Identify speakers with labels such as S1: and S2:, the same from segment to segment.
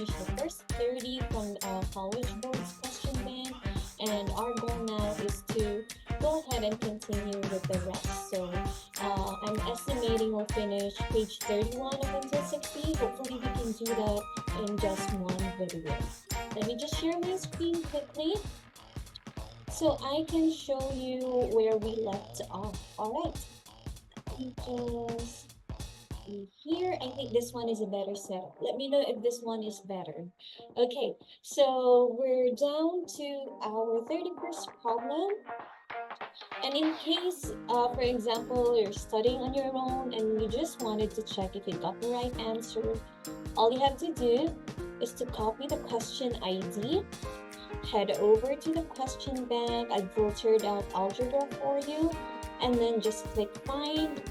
S1: finish the first 30 from College Board's question bank, and our goal now is to go ahead and continue with the rest. So I'm estimating we'll finish page 31 up until 60. Hopefully we can do that in just one video. Let me just share my screen quickly so I can show you where we left off. All right, let me just see here. I think this one is a better setup. Let me know if this one is better. Okay, so we're down to our 31st problem. And in case, for example, you're studying on your own and you just wanted to check if you got the right answer, all you have to do is to copy the question ID, head over to the question bank. I filtered out Algebra for you, and then just click Find,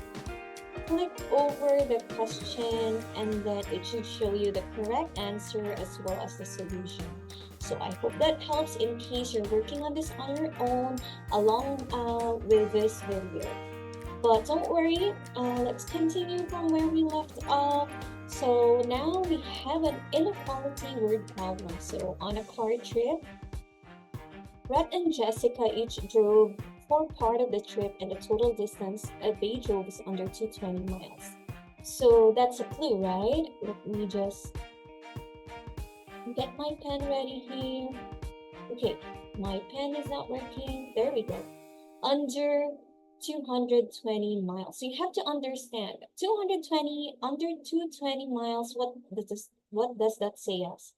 S1: click over the question, and then it should show you the correct answer as well as the solution. So I hope that helps in case you're working on this on your own along with this video. But don't worry, let's continue from where we left off. So now we have an inequality word problem. So on a car trip, Brett and Jessica each drove for part of the trip, and the total distance they drove is under 220 miles. So that's a clue, right? Let me just get my pen ready here. Okay, my pen is not working. There we go. Under 220 miles. So you have to understand 220 under 220 miles. What does that say us?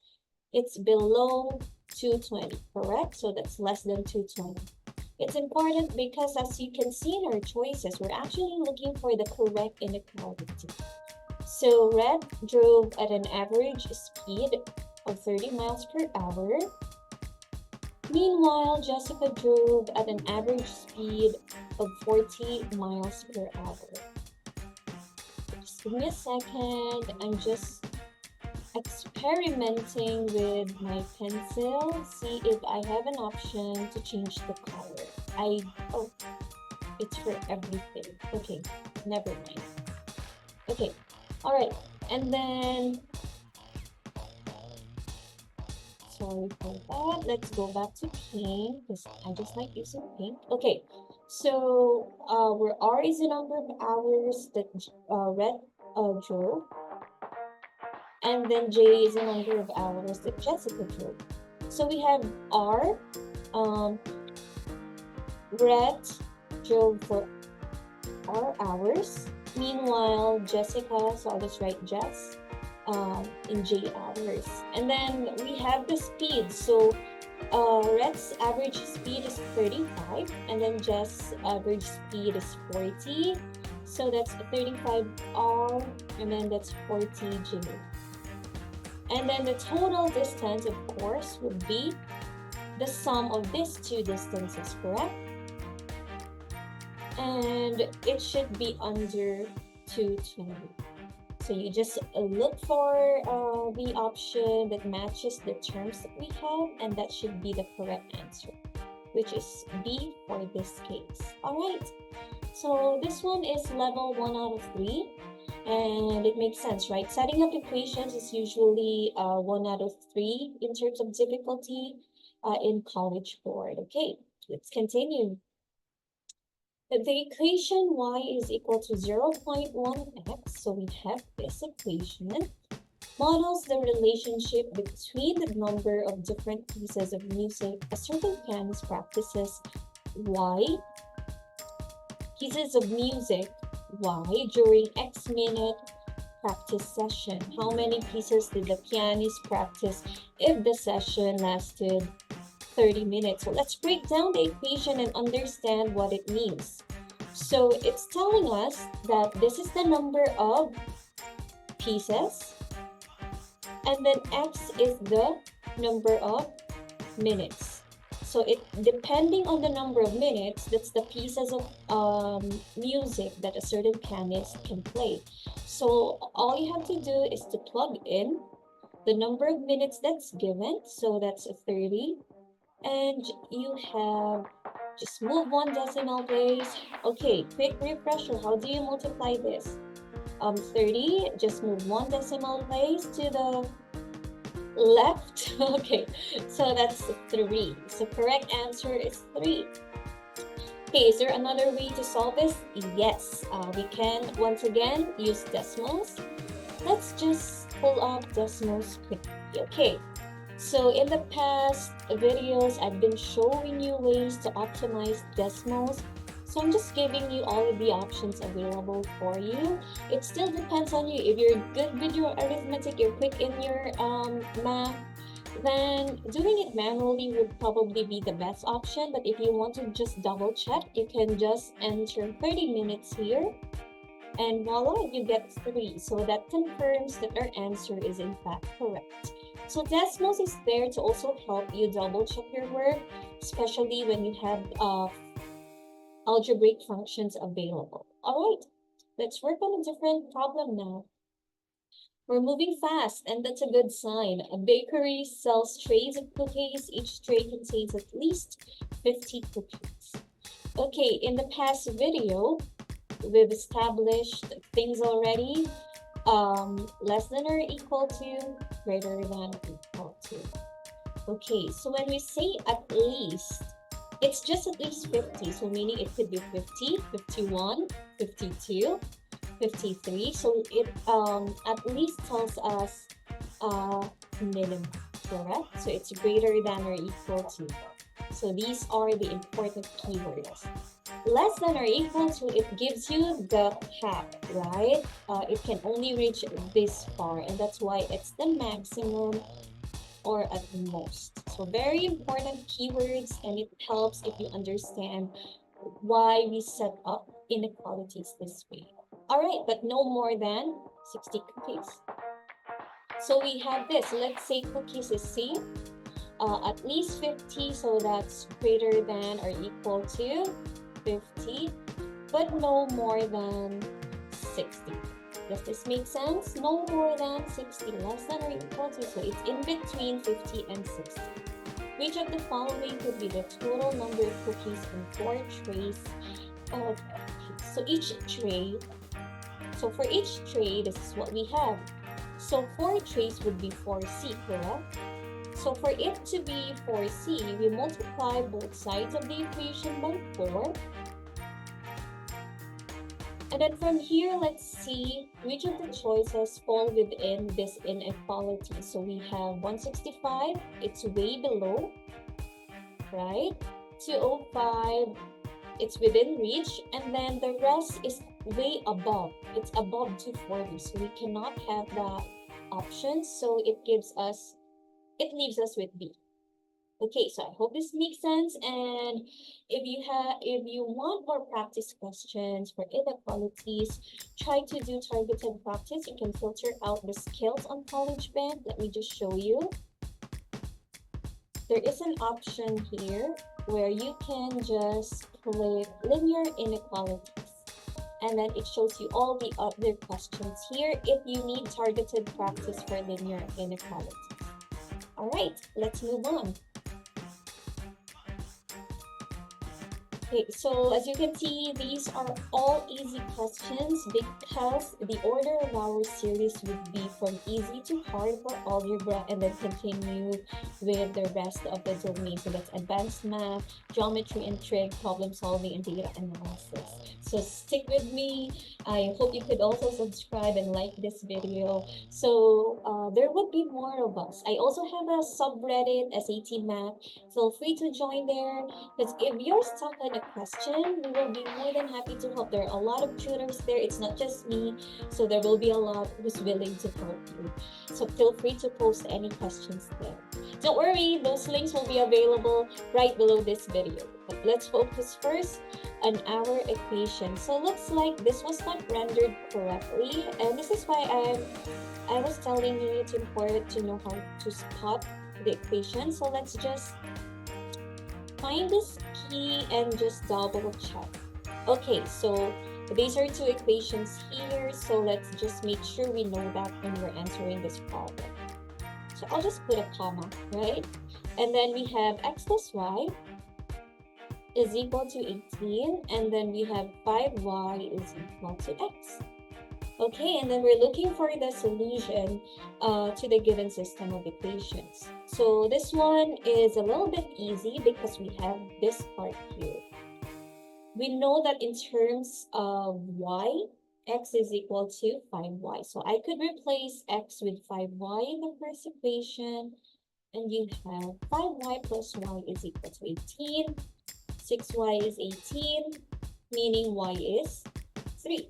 S1: It's below 220, correct? So that's less than 220. It's important because as you can see in our choices, we're actually looking for the correct inequality. So Red drove at an average speed of 30 miles per hour. Meanwhile, Jessica drove at an average speed of 40 miles per hour. Just give me a second. I'm just experimenting with my pencil. See if I have an option to change the color. Oh, it's for everything. Okay, never mind. Okay, all right. And then, sorry for that. Let's go back to pink because I just like using pink. Okay, so where R is the number of hours that Red drove, and then J is the number of hours that Jessica drove. So we have R. Red drove for R hours. Meanwhile, Jessica, so I'll just write Jess in J hours. And then we have the speed. So Red's average speed is 35, and then Jess' average speed is 40. So that's 35 R, and then that's 40 J. And then the total distance, of course, would be the sum of these two distances, correct? And it should be under 220. So you just look for the option that matches the terms that we have, and that should be the correct answer, which is B for this case. All right, so this one is level 1 out of 3, and it makes sense, right? Setting up equations is usually 1 out of 3 in terms of difficulty in College Board. Okay, let's continue. The equation y is equal to 0.1x, so we have this equation, models the relationship between the number of different pieces of music a certain pianist practices y, pieces of music y during x minute practice session. How many pieces did the pianist practice if the session lasted 30 minutes? So let's break down the equation and understand what it means. So it's telling us that this is the number of pieces, and then x is the number of minutes. So it depending on the number of minutes, that's the pieces of music that a certain pianist can play. So all you have to do is to plug in the number of minutes that's given. So that's 30. And you have, just move one decimal place. Okay, quick refresher. How do you multiply this? 30, just move one decimal place to the left. Okay, so that's 3. So correct answer is 3. Okay, is there another way to solve this? Yes, we can once again use Desmos. Let's just pull up Desmos quickly. Okay, so in the past videos, I've been showing you ways to optimize Desmos. So I'm just giving you all of the options available for you. It still depends on you. If you're good with your arithmetic, you're quick in your math, then doing it manually would probably be the best option. But if you want to just double check, you can just enter 30 minutes here and voila, you get 3. So that confirms that our answer is in fact correct. So Desmos is there to also help you double check your work, especially when you have algebraic functions available. All right, let's work on a different problem now. We're moving fast, and that's a good sign. A bakery sells trays of cookies. Each tray contains at least 50 cookies. Okay, in the past video, we've established things already. Less than or equal to, greater than or equal to. Okay, so when we say at least, it's just at least 50. So meaning it could be 50, 51, 52, 53. So it at least tells us minimum, correct? So it's greater than or equal to. So these are the important keywords. Less than or equal to, it gives you the cap, right? It can only reach this far, and that's why it's the maximum or at most. So very important keywords, and it helps if you understand why we set up inequalities this way. All right, but no more than 60 cookies. So we have this. Let's say cookies is C, at least 50, so that's greater than or equal to 50, but no more than 60. Does this make sense? No more than 60, less than or equal to, so it's in between 50 and 60. Which of the following could be the total number of cookies in 4 trays of cookies? So each tray, so for each tray, this is what we have. So 4 trays would be 4C, correct? So for it to be 4C, we multiply both sides of the equation by 4. And then from here, let's see which of the choices fall within this inequality. So we have 165, it's way below, right? 205, it's within reach. And then the rest is way above. It's above 240, so we cannot have that option. So it leaves us with B. Okay, so I hope this makes sense. And if you want more practice questions for inequalities, try to do targeted practice. You can filter out the skills on College Bank. Let me just show you. There is an option here where you can just click linear inequalities. And then it shows you all the other questions here if you need targeted practice for linear inequalities. All right, let's move on. Okay, so as you can see, these are all easy questions because the order of our series would be from easy to hard for algebra and then continue with the rest of the domain. So that's advanced math, geometry and trig, problem solving, and data analysis. So stick with me. I hope you could also subscribe and like this video. So there would be more of us. I also have a subreddit, SAT Math. Feel free to join there. Because if you're stuck on a question, we will be more than happy to help. There are a lot of tutors there. It's not just me. So there will be a lot who's willing to help you. So feel free to post any questions there. Don't worry, those links will be available right below this video. But let's focus first on our equation. So looks like this was not rendered correctly. And this is why I was telling you it's important to know how to spot the equation. So let's just find this key and just double check. Okay, so these are 2 equations here. So let's just make sure we know that when we're answering this problem. So I'll just put a comma, right? And then we have x plus y is equal to 18. And then we have 5y is equal to x. Okay, and then we're looking for the solution to the given system of equations. So this one is a little bit easy because we have this part here. We know that in terms of y, x is equal to 5y. So I could replace x with 5y in the first equation, and you have 5y plus y is equal to 18. 6y is 18, meaning y is 3.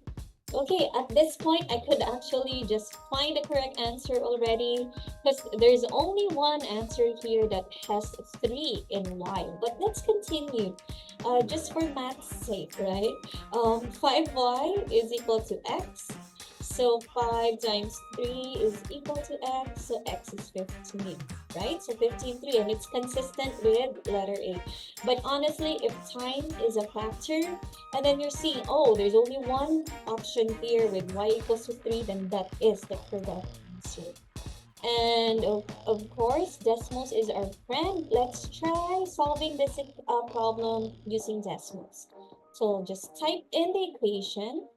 S1: Okay, at this point, I could actually just find the correct answer already because there's only one answer here that has 3 in y. But let's continue, just for math's sake, right? 5y is equal to x. So 5 times 3 is equal to x, so x is 15, right? So 15, 3, and it's consistent with letter A. But honestly, if time is a factor, and then you're seeing, oh, there's only one option here with y equals to 3, then that is the correct answer. And of course, Desmos is our friend. Let's try solving this problem using Desmos. So just type in the equation,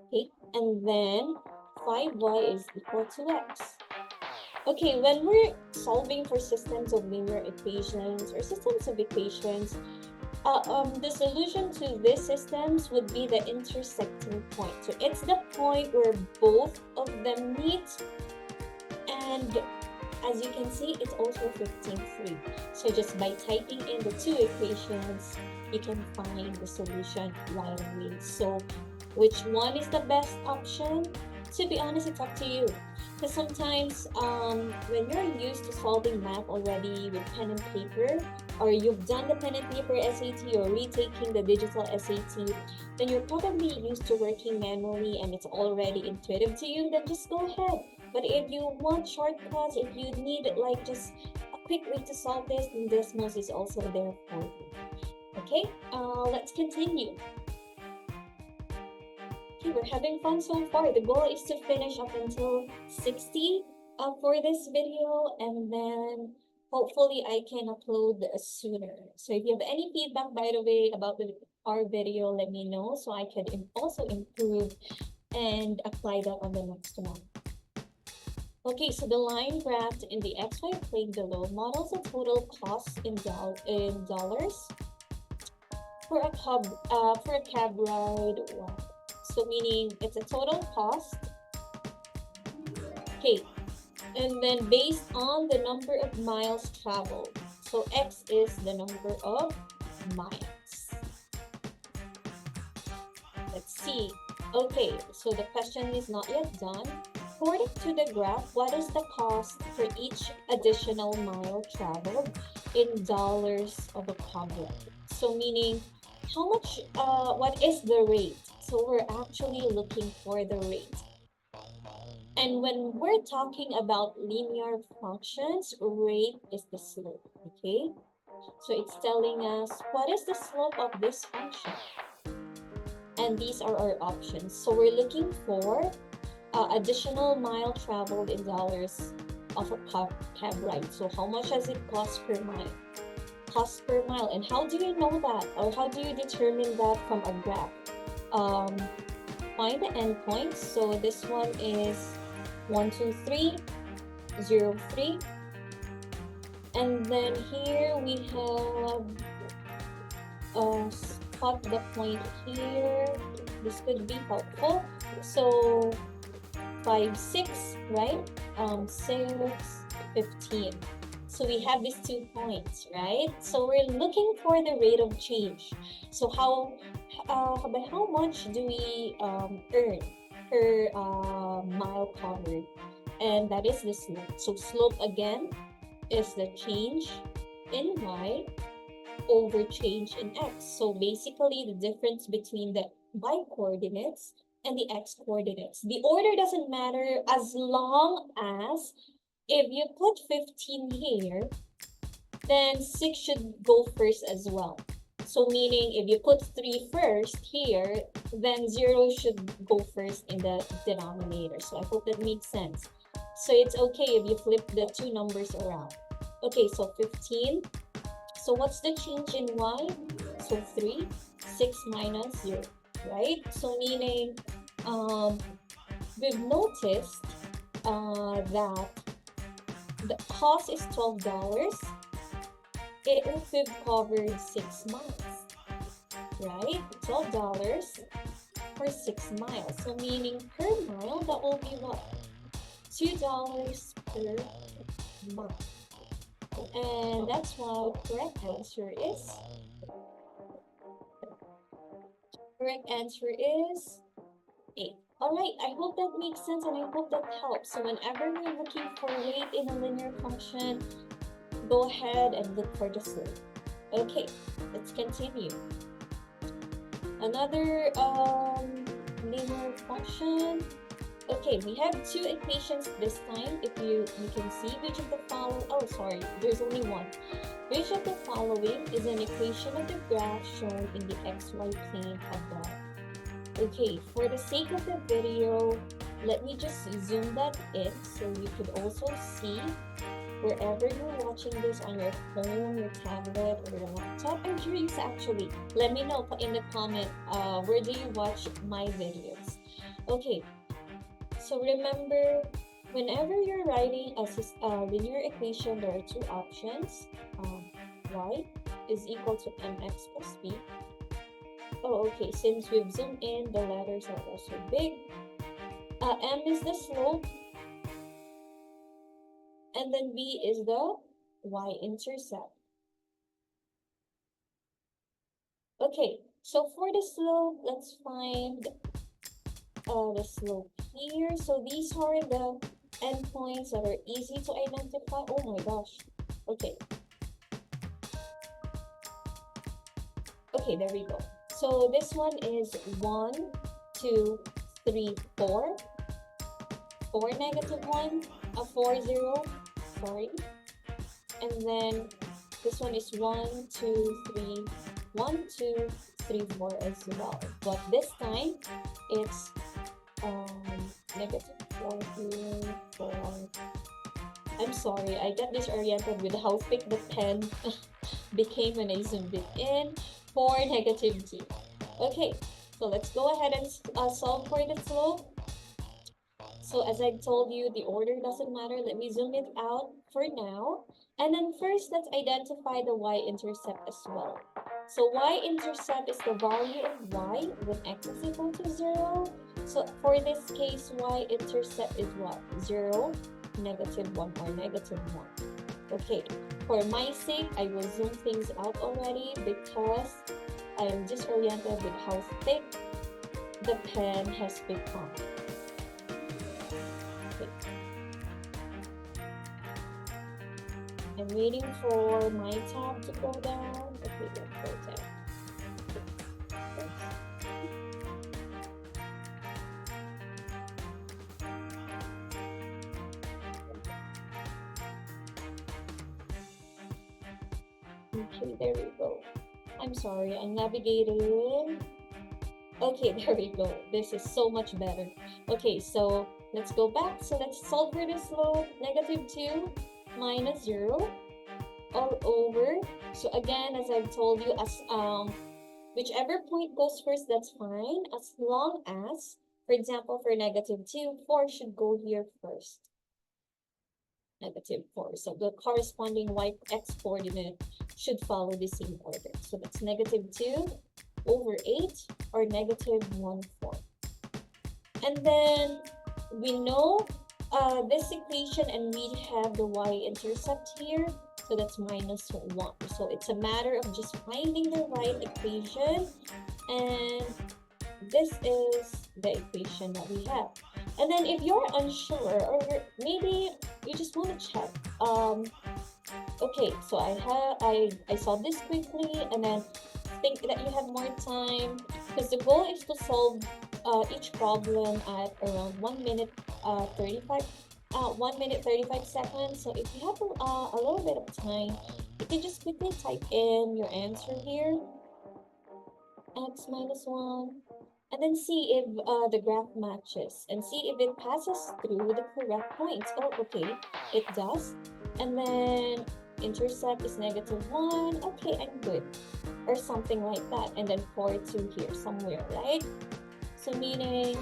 S1: okay, and then 5y is equal to x. Okay, when we're solving for systems of linear equations or systems of equations, the solution to these systems would be the intersecting point. So it's the point where both of them meet, and as you can see, it's also 15.3. So just by typing in the two equations, you can find the solution right away. So which one is the best option? To be honest, it's up to you. Because sometimes when you're used to solving math already with pen and paper, or you've done the pen and paper SAT or retaking the digital SAT, then you're probably used to working manually and it's already intuitive to you, then just go ahead. But if you want shortcuts, if you need like just a quick way to solve this, then Desmos is also there for you. Okay, let's continue. Okay, we're having fun so far. The goal is to finish up until 60 for this video, and then hopefully I can upload sooner. So if you have any feedback, by the way, about our video, let me know so I can also improve and apply that on the next one. Okay, so the line graphed in the XY plane below models the total cost in dollars for a cab ride. Wow. So meaning it's a total cost. Okay, and then based on the number of miles traveled. So X is the number of miles. Let's see. Okay, so the question is not yet done. According to the graph, what is the cost for each additional mile traveled in dollars of a cab ride? So meaning, how much, what is the rate? So we're actually looking for the rate. And when we're talking about linear functions, rate is the slope, okay? So it's telling us what is the slope of this function? And these are our options. So we're looking for additional mile traveled in dollars of a cab ride. So how much does it cost per mile? Cost per mile. And how do you know that? Or how do you determine that from a graph? Find the endpoints. So this one is 1, 2, 3, 0, 3. And then here we have spot the point here. This could be helpful. So 5, 6, right? 6, 15. So we have these 2 points, right? So we're looking for the rate of change. So by how much do we earn per mile covered? And that is the slope. So slope again is the change in y over change in x. So basically the difference between the y coordinates and the x coordinates. The order doesn't matter as long as if you put 15 here, then 6 should go first as well. So meaning if you put 3 first here, then 0 should go first in the denominator. So I hope that makes sense. So it's okay if you flip the two numbers around. Okay, so 15. So what's the change in y? So 3, 6 minus 0, right? So meaning we've noticed that the cost is $12. If we've covered 6 miles, right? $12 for 6 miles. So meaning per mile, that will be what? $2 per mile. And that's why correct answer is 8. Alright, I hope that makes sense and I hope that helps. So whenever you're looking for weight in a linear function, go ahead and look for the slope. Okay, let's continue. Another linear function. Okay, we have two equations this time. If you can see which of the following, oh sorry, there's only one. Which of the following is an equation of the graph shown in the xy plane above? Okay, for the sake of the video, let me just zoom that in so you could also see wherever you're watching this on your phone, your tablet, or your laptop. I'm curious actually. Let me know in the comment where do you watch my videos. Okay, so remember, whenever you're writing a linear equation, there are two options. Y is equal to mx plus b. Oh, okay, since we've zoomed in, the letters are also big. M is the slope, and then b is the y-intercept. Okay, so for the slope, let's find the slope here. So these are the endpoints that are easy to identify. Oh my gosh. Okay. Okay, there we go. So this one is 1, 2, 3, 4. 4, -1, 4, 0, sorry. And then this one is 1, 2, 3, 1, 2, 3, 4 as well. But this time it's -4, 3, 4. I'm sorry, I got disoriented with how thick the pen became when I zoomed it in. 4, -2. Okay, so let's go ahead and solve for the slope. So as I told you, the order doesn't matter. Let me zoom it out for now. And then first, let's identify the y-intercept as well. So y-intercept is the value of y when x is equal to 0. So for this case, y-intercept is what? 0, -1, or -1. Okay, for my sake, I will zoom things out already because I am disoriented with how thick the pen has become. Okay. I'm waiting for my tab to go down. Okay, let's go down. Okay, there we go. I'm sorry, I'm navigating. Okay, there we go. This is so much better. Okay, so let's go back. So let's solve for the slope. -2 minus 0 all over. So again, as I've told you, as whichever point goes first, that's fine. As long as, for example, for -2, 4 should go here first. -4. So the corresponding y-x coordinate should follow the same order. So that's -2 over 8 or -1/4. And then we know this equation and we have the y-intercept here. So that's -1. So it's a matter of just finding the right equation. And this is the equation that we have. And then if you're unsure or maybe you just want to check, okay, so I saw this quickly and then think that you have more time because the goal is to solve each problem at around 1 minute 1 minute 35 seconds. So if you have a little bit of time, you can just quickly type in your answer here, x -1, and then see if the graph matches and see if it passes through the correct points. Oh, okay, it does. And then intercept is -1. Okay, I'm good. Or something like that. And then 4, 2 here somewhere, right? So meaning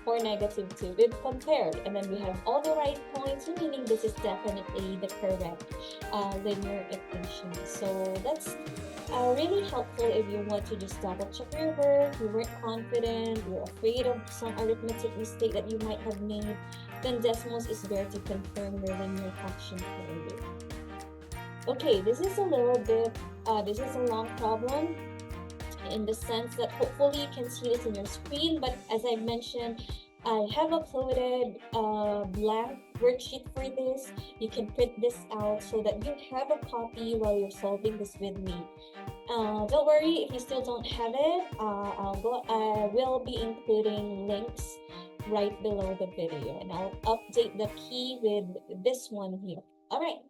S1: or -2. We've compared, and then we have all the right points, meaning this is definitely the correct linear equation. So that's really helpful if you want to just double check your work, you weren't confident, you're afraid of some arithmetic mistake that you might have made, then Desmos is there to confirm your linear function for you. Okay, this is a little bit, this is a long problem in the sense that hopefully you can see this in your screen, but as I mentioned, I have uploaded a blank worksheet for this. You can print this out so that you have a copy while you're solving this with me. Don't worry if you still don't have it. I will be including links right below the video, and I'll update the key with this one here. All right.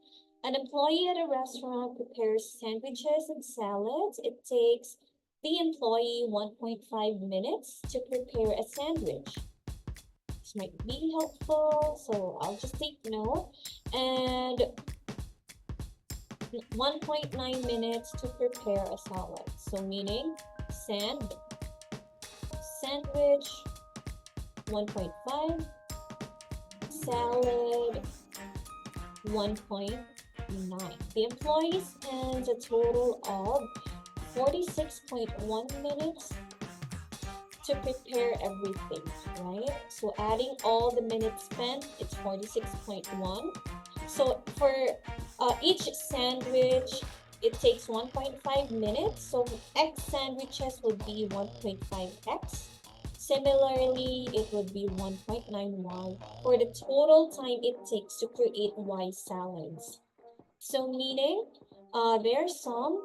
S1: An employee at a restaurant prepares sandwiches and salads. It takes the employee 1.5 minutes to prepare a sandwich. This might be helpful, so I'll just take note. And 1.9 minutes to prepare a salad. So meaning sandwich 1.5, salad 1.9. The employee spends a total of 46.1 minutes to prepare everything, right? So adding all the minutes spent, it's 46.1. So for each sandwich, it takes 1.5 minutes. So X sandwiches would be 1.5X. Similarly, it would be 1.91 for the total time it takes to create Y salads. So meaning their sum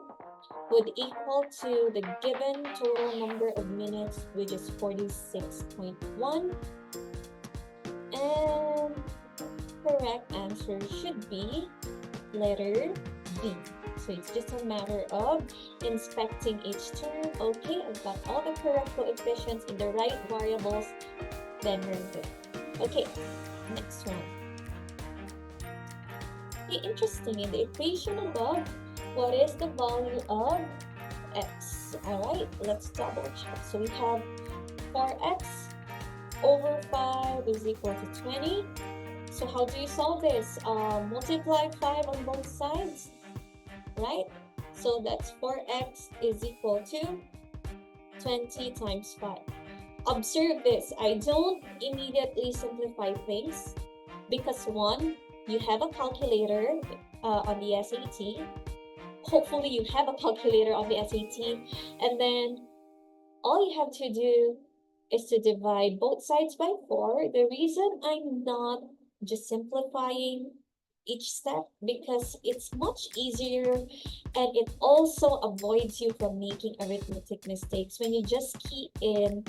S1: would equal to the given total number of minutes, which is 46.1. And correct answer should be letter B. So it's just a matter of inspecting each term. Okay, I've got all the correct coefficients in the right variables, then we're good. Okay, next one. Okay, interesting. In the equation above, what is the value of x? Alright, let's double check. So we have 4x over 5 is equal to 20. So how do you solve this? Multiply 5 on both sides, right? So that's 4x is equal to 20 times 5. Observe this. I don't immediately simplify things because one, you have a calculator on the SAT. Hopefully you have a calculator on the SAT, and then all you have to do is to divide both sides by 4. The reason I'm not just simplifying each step because it's much easier, and it also avoids you from making arithmetic mistakes when you just key in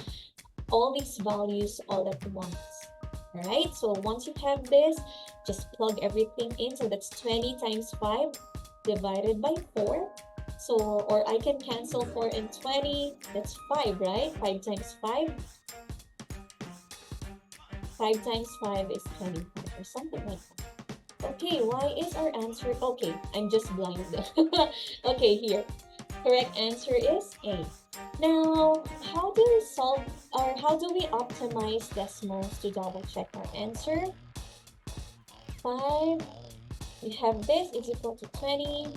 S1: all these values all at once. All right, so once you have this, just plug everything in. So that's 20 times 5 divided by 4. So, or I can cancel 4 and 20. That's 5, right? 5 times 5. 5 times 5 is 25 or something like that. Okay, why is our answer? Okay, I'm just blind. Okay, here. Correct answer is A. Now, how do we solve, or how do we optimize Desmos to double check our answer? 5, we have this is equal to 20.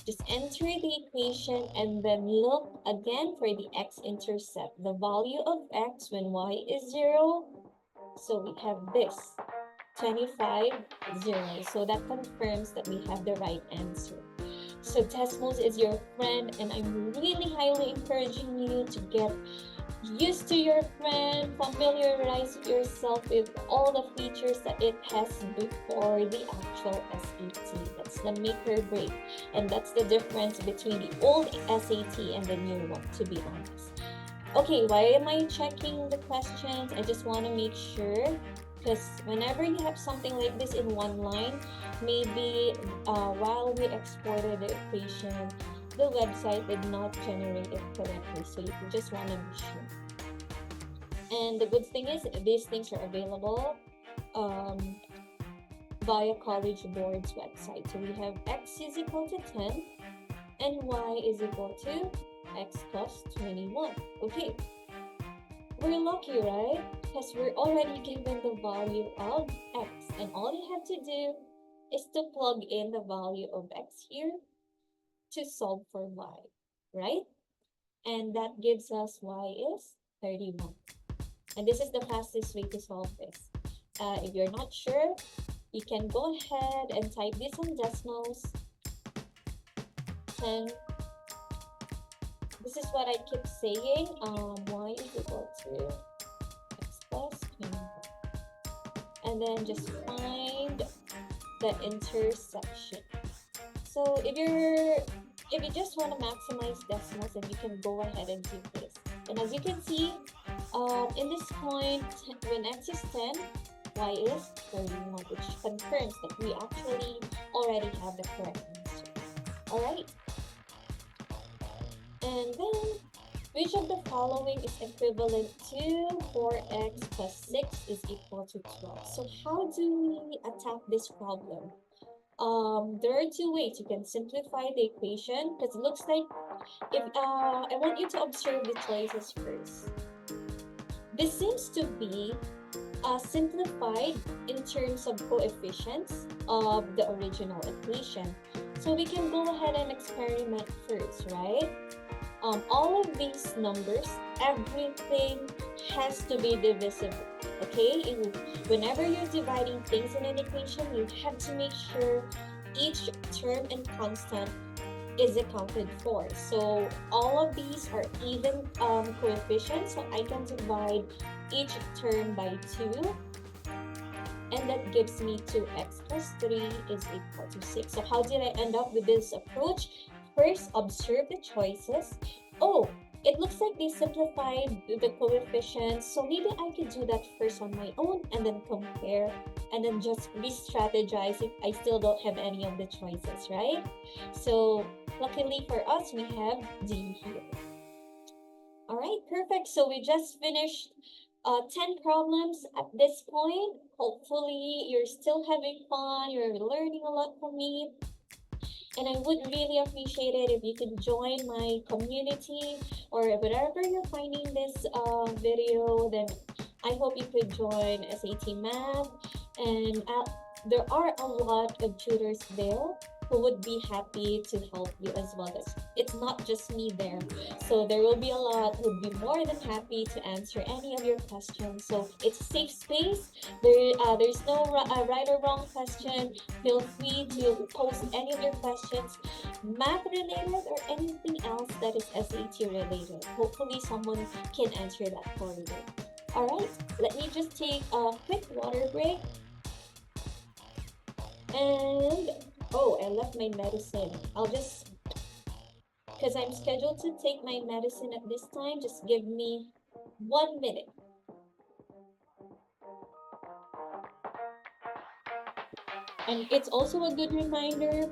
S1: Just enter the equation and then look again for the x-intercept, the value of x when y is 0. So we have this, 25, 0. So that confirms that we have the right answer. So Desmos is your friend, and I'm really highly encouraging you to get used to your friend, familiarize yourself with all the features that it has before the actual SAT. That's the make or break, and that's the difference between the old SAT and the new one, to be honest. Okay, why am I checking the questions? I just want to make sure, because whenever you have something like this in one line, maybe while we exported the equation, the website did not generate it correctly, so you just want to be sure. And the good thing is these things are available via College Board's website. So we have x is equal to 10 and y is equal to x plus 21. Okay, we're lucky, right? because we're already given the value of x, and all you have to do is to plug in the value of x here to solve for y, right? And that gives us y is 31. And this is the fastest way to solve this. If you're not sure, you can go ahead and type this on Desmos. And this is what I keep saying. Y is equal to x plus 21. And then just find the intersection. So if you just want to maximize Desmos, then you can go ahead and do this. And as you can see, in this point, when x is 10, y is 31, which confirms that we actually already have the correct answer. Alright? And then, which of the following is equivalent to 4x plus 6 is equal to 12? So how do we attack this problem? There are two ways. You can simplify the equation, because it looks like, if I want you to observe the choices first. This seems to be simplified in terms of coefficients of the original equation. So we can go ahead and experiment first, right? All of these numbers, everything has to be divisible, okay? Whenever you're dividing things in an equation, you have to make sure each term and constant is accounted for. So all of these are even coefficients, so I can divide each term by 2, and that gives me 2x plus 3 is equal to 6. So how did I end up with this approach? First, observe the choices. Oh, it looks like they simplified the coefficients, so maybe I could do that first on my own and then compare and then just re-strategize if I still don't have any of the choices, right? So luckily for us, we have D here. All right, perfect. So we just finished 10 problems at this point. Hopefully you're still having fun, you're learning a lot from me. And I would really appreciate it if you could join my community, or wherever you're finding this video, then I hope you could join SAT Math. And there are a lot of tutors there who would be happy to help you as well. As it's not just me there. So there will be a lot who would be more than happy to answer any of your questions. So it's a safe space. There's no right or wrong question. Feel free to post any of your questions, math related or anything else that is SAT related. Hopefully someone can answer that for you. Alright, let me just take a quick water break. And oh, I left my medicine. Because I'm scheduled to take my medicine at this time, just give me 1 minute. And it's also a good reminder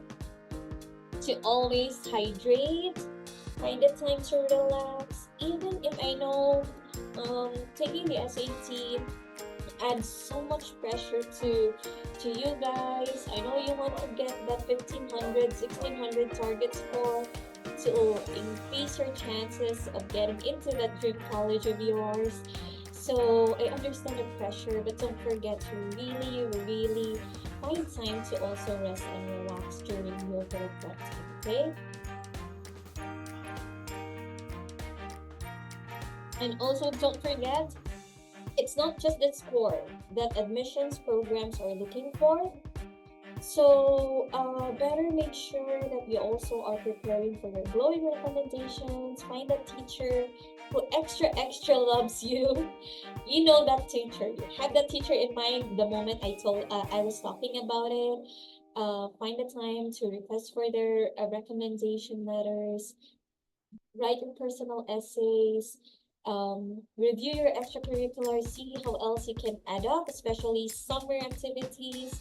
S1: to always hydrate, find the time to relax. Even if I know taking the SAT adds so much pressure to you guys. I know you want to get that 1500, 1600 target score to increase your chances of getting into that dream college of yours. So I understand the pressure, but don't forget to really find time to also rest and relax during your prep time, okay? And also don't forget, it's not just the score that admissions programs are looking for. So better make sure that you also are preparing for your glowing recommendations. Find a teacher who extra loves you. You know that teacher. You have that teacher in mind the moment I was talking about it. Find the time to request for their recommendation letters. Write your personal essays. Review your extracurriculars. See how else you can add up, especially summer activities.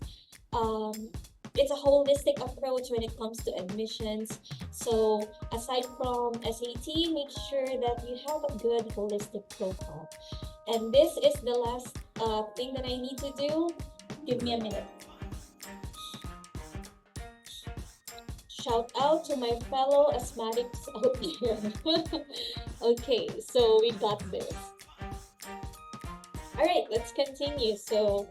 S1: It's a holistic approach when it comes to admissions. So aside from SAT, make sure that you have a good holistic profile. And this is the last thing that I need to do. Give me a minute. Shout out to my fellow asthmatics out here. Okay, so we got this. All right, let's continue. So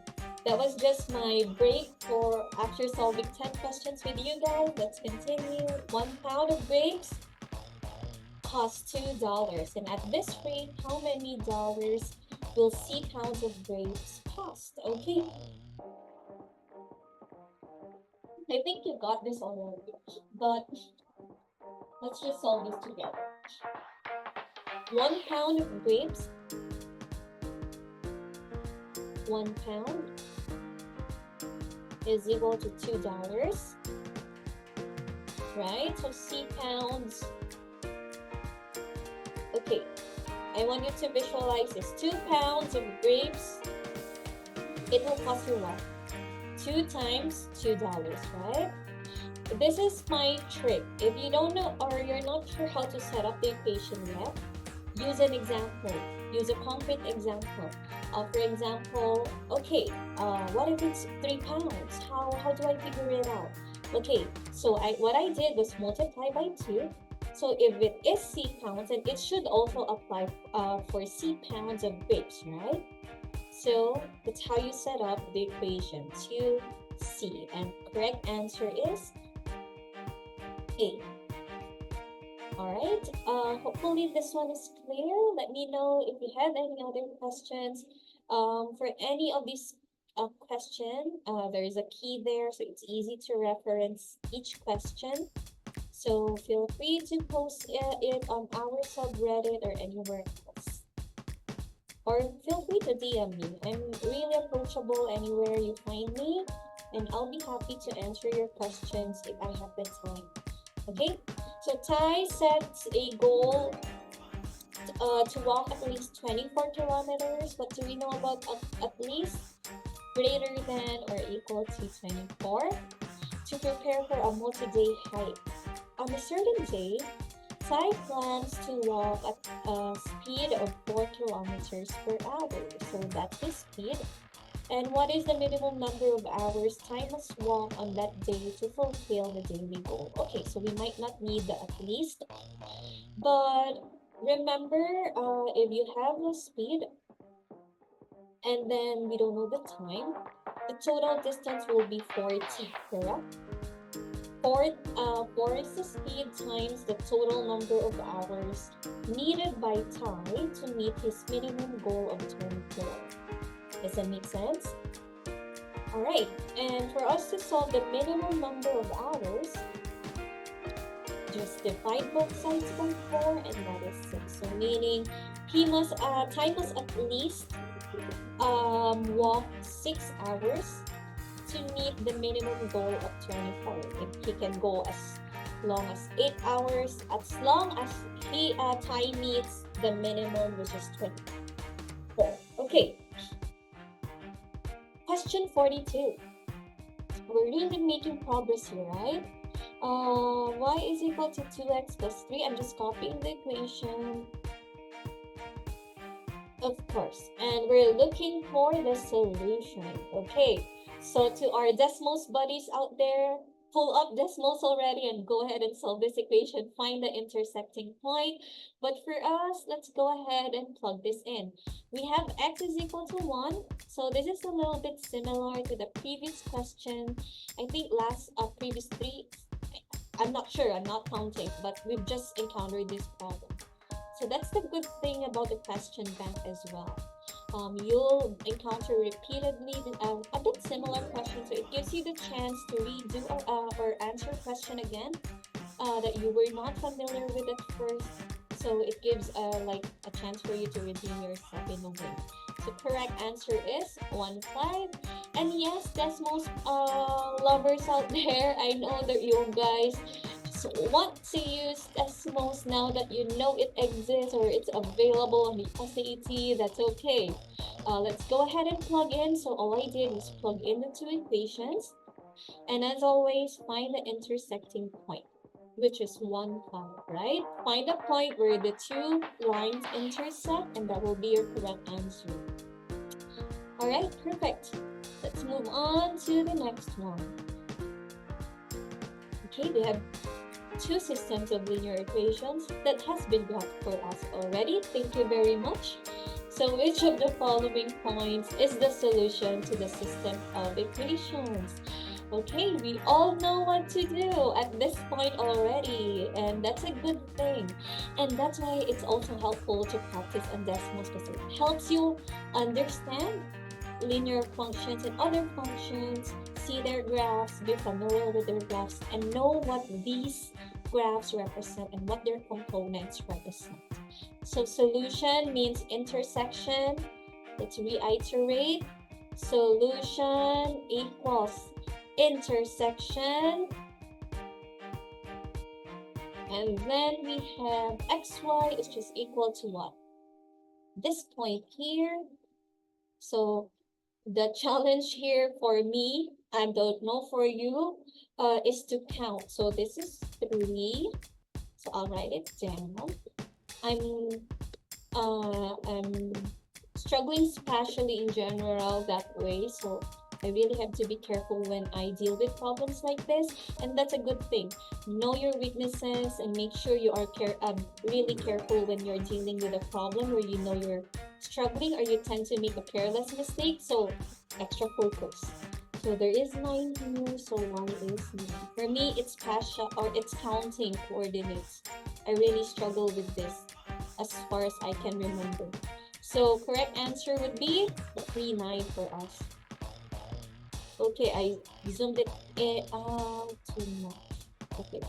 S1: that was just my break for after solving 10 questions with you guys. Let's continue. 1 pound of grapes costs $2. And at this rate, how many dollars will C pounds of grapes cost? Okay, I think you got this already, but let's just solve this together. 1 pound of grapes, 1 pound is equal to $2, right? So C pounds. Okay, I want you to visualize this. 2 pounds of grapes, it will cost you what? 2 times $2, right? This is my trick. If you don't know or you're not sure how to set up the equation yet, use an example. Use a concrete example. For example, okay, what if it's 3 pounds? How do I figure it out? Okay, so what I did was multiply by 2. So if it is C pounds, and it should also apply for C pounds of grapes, right? So that's how you set up the equation, 2C. And correct answer is A. Alright, hopefully this one is clear. Let me know if you have any other questions. For any of these question, there is a key there, so it's easy to reference each question. So feel free to post it on our subreddit or anywhere else. Or feel free to DM me. I'm really approachable anywhere you find me, and I'll be happy to answer your questions if I have the time. Okay? So Ty sets a goal to walk at least 24 kilometers. What do we know about at least? Greater than or equal to 24. To prepare for a multi-day hike. On a certain day, Ty plans to walk at a speed of 4 kilometers per hour. So that's his speed. And what is the minimum number of hours Ty must walk on that day to fulfill the daily goal? Okay, so we might not need the at least. But remember, if you have the speed and then we don't know the time, the total distance will be 40, correct? 4 is the speed times the total number of hours needed by Ty to meet his minimum goal of 24. Does that make sense? Alright, and for us to solve the minimum number of hours, just divide both sides by 4, and that is 6. So meaning Ty must at least walk 6 hours to meet the minimum goal of 24. If he can go as long as 8 hours, as long as Ty meets the minimum, which is 24. Okay. Question 42. We're really making progress here, right? Y is equal to 2x plus 3. I'm just copying the equation. Of course. And we're looking for the solution. Okay. So to our Desmos buddies out there, pull up Desmos already and go ahead and solve this equation. Find the intersecting point. But for us, let's go ahead and plug this in. We have x is equal to 1. So this is a little bit similar to the previous question. I think previous 3, I'm not sure, I'm not counting, but we've just encountered this problem. So that's the good thing about the question bank as well. You'll encounter repeatedly a bit similar questions, so it gives you the chance to redo or answer a question again that you were not familiar with at first. So it gives like a chance for you to redeem yourself in a way. So correct answer is 1, 5. And yes, Desmos lovers out there, I know that you guys want to use Desmos now that you know it exists or it's available on the SAT. That's okay. Let's go ahead and plug in. So all I did was plug in the 2 equations, and as always, find the intersecting point, which is 1, 5, right? Find a point where the 2 lines intersect, and that will be your correct answer. All right, perfect. Let's move on to the next one. Okay, we have 2 systems of linear equations that has been got for us already. Thank you very much. So which of the following points is the solution to the system of equations? Okay, we all know what to do at this point already, and that's a good thing. And that's why it's also helpful to practice on Desmos because it helps you understand linear functions and other functions, see their graphs, be familiar with their graphs, and know what these graphs represent and what their components represent. So solution means intersection. Let's reiterate. Solution equals intersection. And then we have xy is just equal to what? This point here. So the challenge here for me, I don't know for you, is to count. So this is 3. So I'll write it down. I'm struggling spatially in general that way. So I really have to be careful when I deal with problems like this, and that's a good thing. Know your weaknesses and make sure you are really careful when you're dealing with a problem where you know you're struggling or you tend to make a careless mistake. So extra focus. So there is 9 here, so 1 is 9. For me, it's spatial or it's counting coordinates. I really struggle with this as far as I can remember. So correct answer would be 3, 9 for us. Okay, I zoomed it out too much. Okay.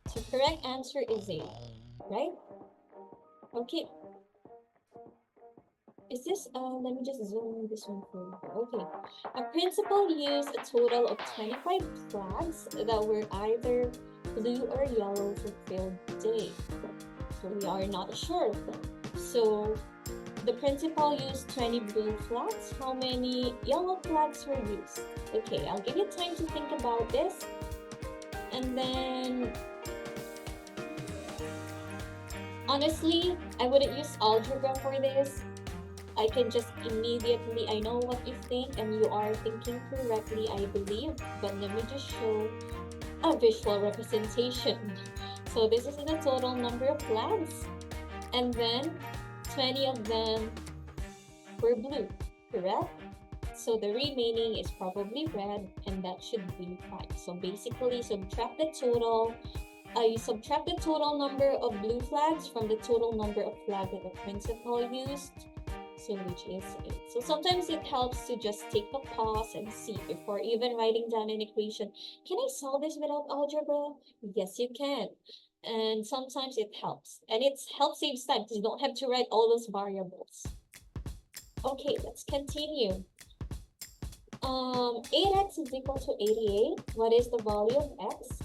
S1: So correct answer is A, right? Okay. Is this, let me just zoom this one for you. Okay. A principal used a total of 25 flags that were either blue or yellow for field day. So we are not sure. So the principal used 20 blue flags. How many yellow flags were used? Okay, I'll give you time to think about this. And then, honestly, I wouldn't use algebra for this. I can just immediately, I know what you think and you are thinking correctly, I believe. But let me just show a visual representation. So this is the total number of flags. And then 20 of them were blue, correct? So the remaining is probably red, and that should be 5. So basically, subtract the total. You subtract the total number of blue flags from the total number of flags that the principal used, so which is 8. So sometimes it helps to just take a pause and see before even writing down an equation. Can I solve this without algebra? Yes, you can. And sometimes it helps. And it helps save time because you don't have to write all those variables. Okay, let's continue. 8x is equal to 88. What is the value of x?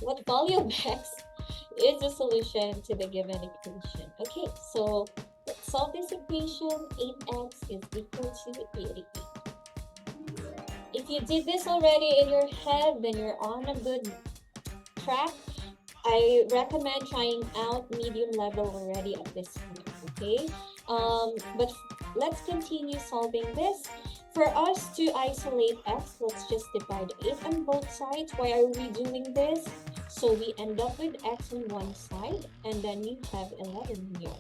S1: What value of x is the solution to the given equation? Okay, so let's solve this equation. 8x is equal to 88. If you did this already in your head, then you're on a good track. I recommend trying out medium level already at this point, okay? But let's continue solving this. For us to isolate x, let's just divide 8 on both sides. Why are we doing this? So we end up with x on one side, and then we have 11 here.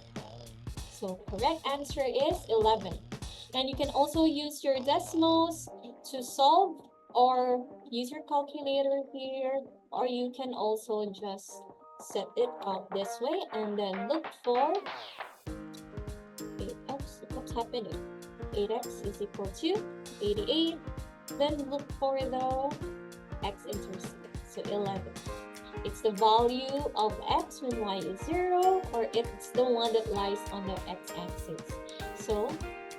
S1: So correct answer is 11. And you can also use your Desmos to solve, or use your calculator here, or you can also just set it out this way and then look for 8x. What's happening? 8x is equal to 88. Then look for the x-intercept. So 11. It's the value of x when y is 0, or it's the one that lies on the x-axis. So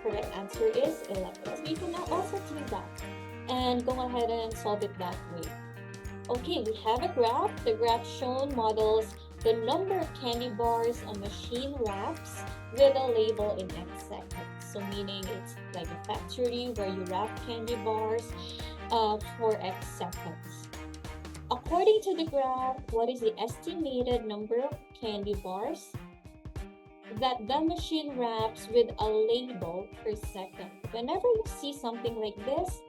S1: correct answer is 11. So you can also do that and go ahead and solve it that way. Okay, we have a graph. The graph shown models the number of candy bars a machine wraps with a label in x seconds. So meaning it's like a factory where you wrap candy bars for x seconds. According to the graph, what is the estimated number of candy bars that the machine wraps with a label per second? Whenever you see something like this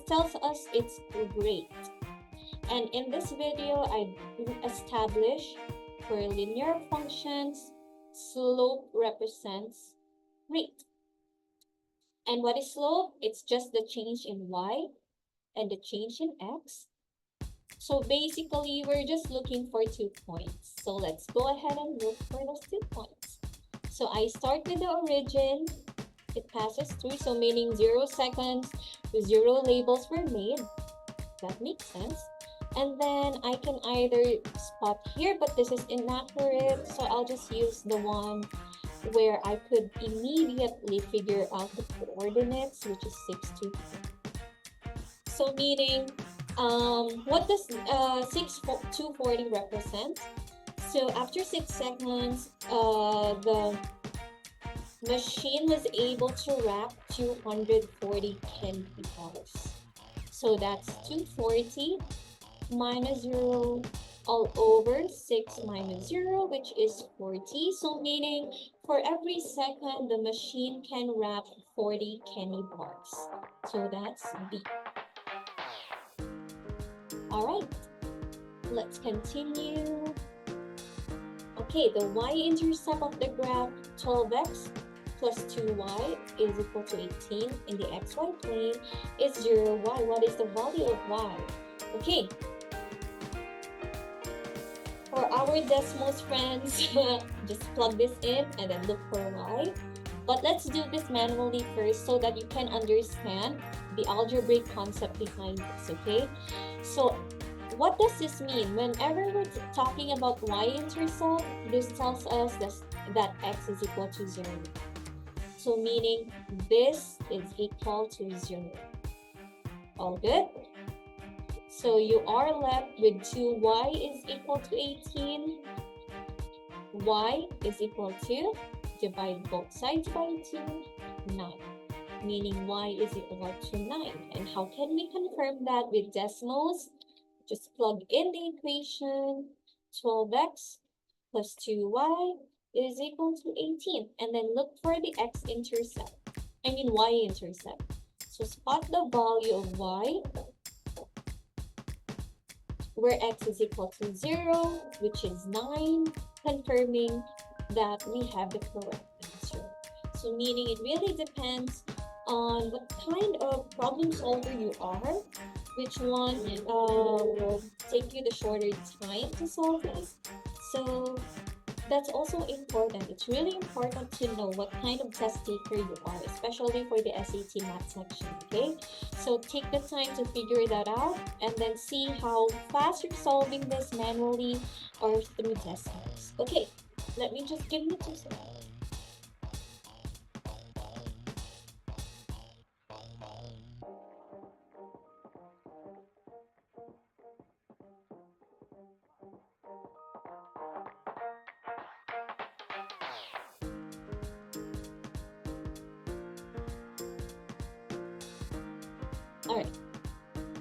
S1: tells us it's great. And in this video, I establish for linear functions, slope represents rate. And what is slope? It's just the change in y and the change in x. So basically, we're just looking for 2 points. So let's go ahead and look for those 2 points. So I start with the origin. It passes through, so meaning 0 seconds, 0 labels were made. That makes sense. And then I can either spot here, but this is inaccurate, so I'll just use the one where I could immediately figure out the coordinates, which is 6, 2. So meaning, what does 240 represent? So after 6 seconds, the machine was able to wrap 240 candy bars. So that's 240 minus 0 all over 6 minus 0, which is 40. So meaning for every second, the machine can wrap 40 candy bars. So that's B. All right, let's continue. Okay, the y-intercept of the graph 12x plus 2y is equal to 18 in the xy plane is 0y. What is the value of y? Okay, for our Desmos friends, just plug this in and then look for y. But let's do this manually first so that you can understand the algebraic concept behind this, okay? So what does this mean? Whenever we're talking about y-intercept, this tells us that x is equal to 0. So meaning this is equal to 0. All good? So you are left with 2y is equal to 18. Y is equal to, divide both sides by 2, 9. Meaning y is equal to 9. And how can we confirm that with Desmos? Just plug in the equation, 12x plus 2y is equal to 18. And then look for the y-intercept. So spot the value of y, where x is equal to 0, which is 9, confirming that we have the correct answer. So meaning it really depends on what kind of problem solver you are, which one will take you the shorter time to solve this. So that's also important. It's really important to know what kind of test taker you are, especially for the SAT math section, okay? So take the time to figure that out and then see how fast you're solving this manually or through Desmos. Okay, let me just give you 2 seconds. Alright,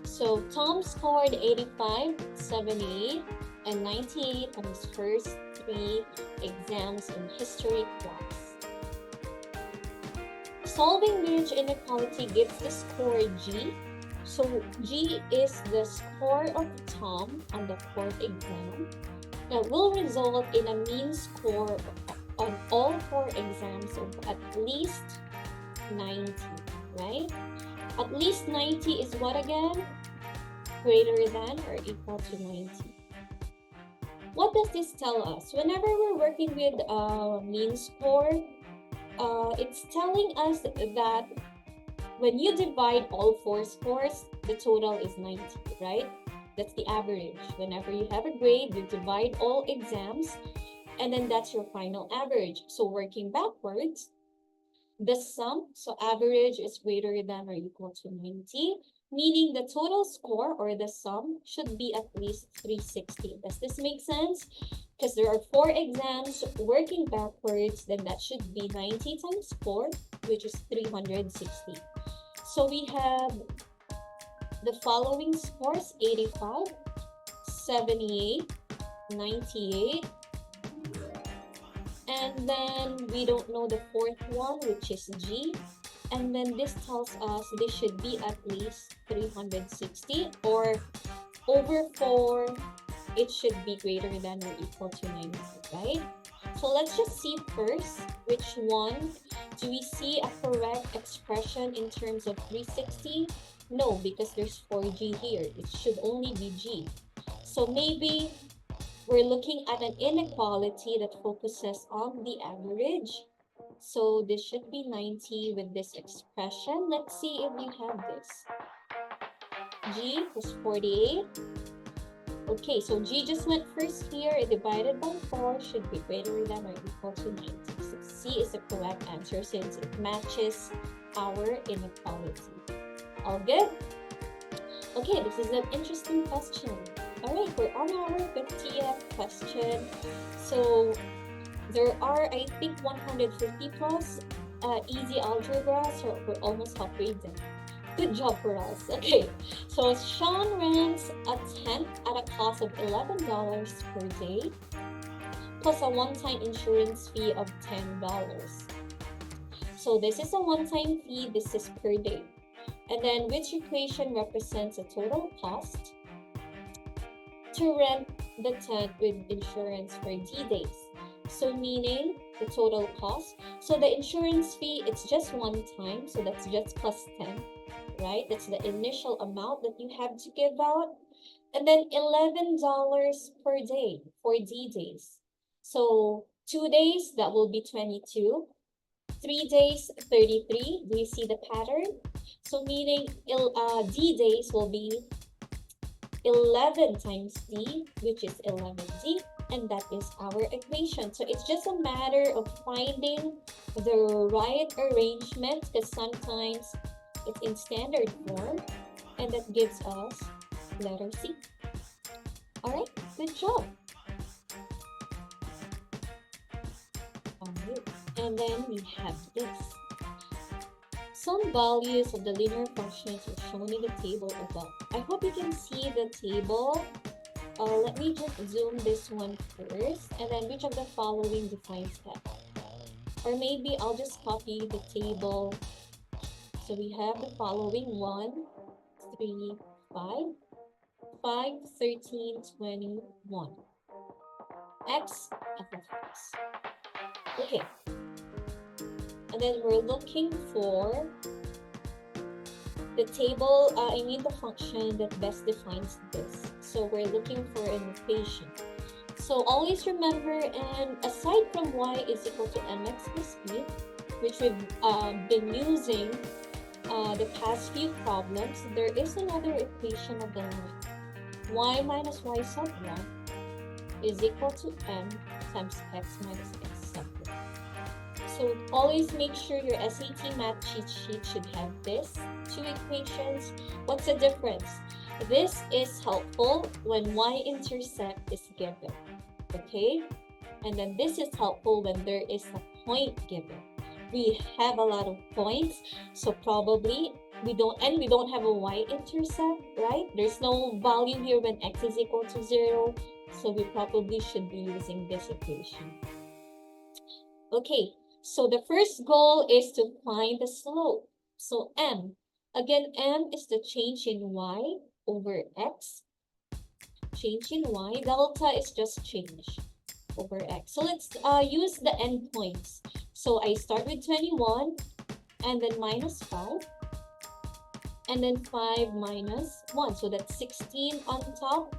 S1: so Tom scored 85, 78, and 98 on his first 3 exams in history class. Solving which inequality gives the score G. So G is the score of Tom on the 4th exam. That will result in a mean score on all 4 exams of at least 90, right? At least 90 is what again? Greater than or equal to 90. What does this tell us? Whenever we're working with mean score, it's telling us that when you divide all 4 scores, the total is 90, right? That's the average. Whenever you have a grade, you divide all exams, and then that's your final average. So working backwards, the sum, so average is greater than or equal to 90, meaning the total score or the sum should be at least 360. Does this make sense? Because there are 4 exams, working backwards, then that should be 90 times 4, which is 360. So we have the following scores: 85, 78, 98, and then we don't know the 4th one, which is G. And then this tells us this should be at least 360, or over 4, it should be greater than or equal to 90, right? So let's just see first which one. Do we see a correct expression in terms of 360? No, because there's 4G here. It should only be G. So maybe we're looking at an inequality that focuses on the average. So this should be 90 with this expression. Let's see if we have this. G was 48. Okay, so G just went first here. Divided by 4 should be greater than or equal to 90. So C is the correct answer since it matches our inequality. All good? Okay, this is an interesting question. All right, we're on our 50th question. So there are, I think, 150 plus easy algebra, so we're almost halfway there. Good job for us. Okay, so Sean rents a tent at a cost of $11 per day, plus a one-time insurance fee of $10. So this is a one-time fee, this is per day. And then which equation represents a total cost to rent the tent with insurance for D days? So meaning the total cost. So the insurance fee, it's just one time, so that's just plus 10. Right? That's the initial amount that you have to give out. And then $11 per day for D days. So 2 days, that will be 22. 3 days, 33. Do you see the pattern? So meaning D days will be 11 times D, which is 11D. And that is our equation. So it's just a matter of finding the right arrangement, because sometimes it's in standard form, and that gives us letter C. All right, good job. All right, and then we have this. Some values of the linear functions are shown in the table above. I hope you can see the table. Let me just zoom this one first, and then which of the following defines that? Or maybe I'll just copy the table. So we have the following 1, 3, 5, 5, 13, 21. X, f of x. Okay. And then we're looking for the table, the function that best defines this. So we're looking for an equation. So always remember, and aside from y is equal to mx plus b, which we've been using the past few problems, there is another equation of the line. Y minus y sub 1 is equal to m times x minus x sub 1. So always make sure your SAT math cheat sheet should have this two equations. What's the difference? This is helpful when y-intercept is given, okay? And then this is helpful when there is a point given. We have a lot of points, so probably we don't have a y-intercept, right? There's no value here when x is equal to 0, so we probably should be using this equation. Okay, so the first goal is to find the slope. So m, again, m is the change in y over x. Change in y, delta is just change over x. So let's use the endpoints. So I start with 21, and then minus 5, and then 5 minus 1. So that's 16 on top,